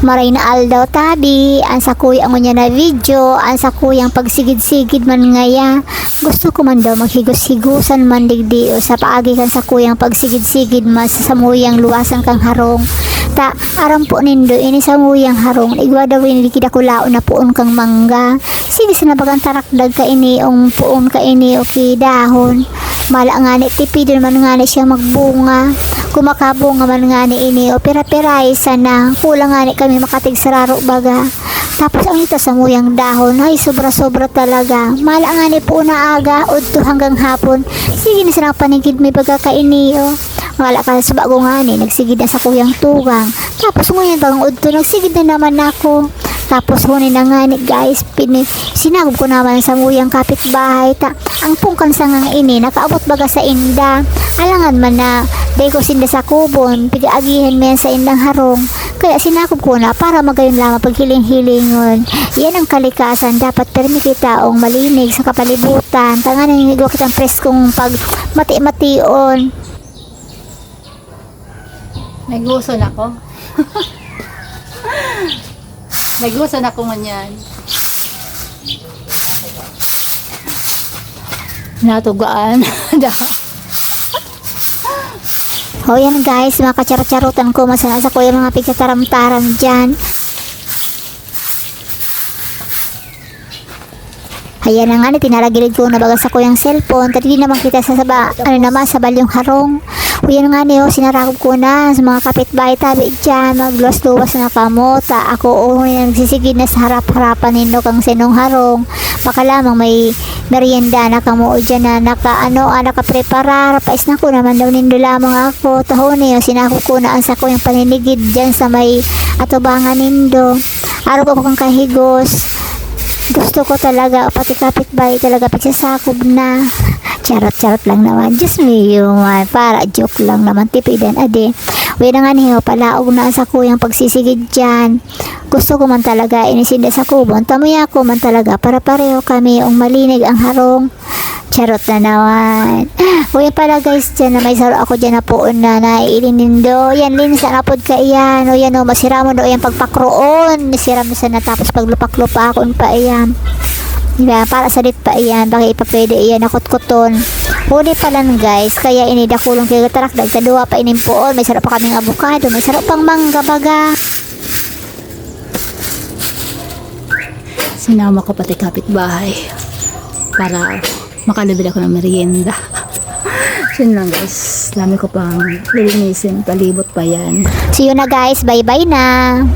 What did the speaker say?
Maray na aldaw tabi, ang sa kuya ang niya na video, ang sa kuyang pagsigid-sigid man ngaya. Gusto ko man daw maghigos-higusan man digdi o sa paagi kan sa kuyang pagsigid-sigid mas sa samuyang luwasan kang harong. Ta aram po nindo ini sa samuyang harong, igwa daw ini kidakulaon na puon kang mangga. Sige sinabagang tarakdag ka ini ong puon ka ini o kidahon. Mala nga ni tipidin man nga ni siya magbunga. Kumakabunga man nga ni ini o pera-peray sana. Kulang nga ni kami makatig sararo baga. Tapos ang ito sa muyang dahon ay sobra-sobra talaga. Mala nga ni po na aga udto hanggang hapon. Sige na sinang panigid may baga ka ini o. Wala ka sa bago nga ni nagsigid na sa kuyang tugang. Tapos ngayon bagang udto nagsigid na naman ako. Tapos hunin na nga ni guys, sinagod ko naman sa muyang kapitbahay. Ang pungkan sa nga ini, nakaabot baga sa inda. Alangan man na, day ko sinda sa kubon, pigaagihan mo yan sa indang harong. Kaya sinakop ko na para magayon lamang paghiling-hilingon. Yan ang kalikasan, dapat permi kita ong malinig sa kapalibutan. Tangan na yung kitang preskong pag mati-mation. May gusto na ko. May gusto na ko man yan. Natugaan. O yan guys, mga kachar-charutan ko, masana sa kuya mga pigkataram-taram dyan. Ayan na nga, tinaragilid ko na baga sa kuyang cellphone, tadi di naman kita sa sa balyong harong. O yan nga niyo, sinarakop ko na sa mga kapitbahay tabi dyan, magluwas-luwas na kamota. Ako nagsisigid na sa harap-harapan nindo kang sinong harong. Baka lamang may merienda na kamo dyan na nakapreparar. Pais na ko naman daw nindo lamang ako. Taho niyo, sinakop ko na ang sa kuyang paninigid dyan sa may atubangan nindo. Araw ko kang kahigos. Gusto ko talaga, pati kapitbahay talaga pagsasakob na. Charot-charot lang naman. Diyos me yung para joke lang naman. Tipidan ade. Uy na nga niyo, palaog na sa kuyang pagsisigid dyan. Gusto ko man talaga inisinda sa kubon. Tamuya ko man talaga para pareho kami ang malinig ang harong. Charot na naman. Uy pala guys, dyan na may saro ako dyan na poon na naiilinindo. Yan lin sa napod ka iyan. O yan o, masira mo na o yan pagpakroon. Masira mo sana tapos paglupak-lupakon pa iyan. Diba? Para sa dit pa iyan. Baka ipapwede iyan nakot-koton. Huli pa lang guys. Kaya inidakulong kaya tarak. Dagkaduwa pa inimpoon. May sarap pa kaming avocado. May sarap pang mangga baga. Sinama ko pati kapitbahay para makalibili ako ng merienda. Yun lang guys. Dami ko pang lilinisin. Palibot pa yan. See you na guys. Bye-bye na.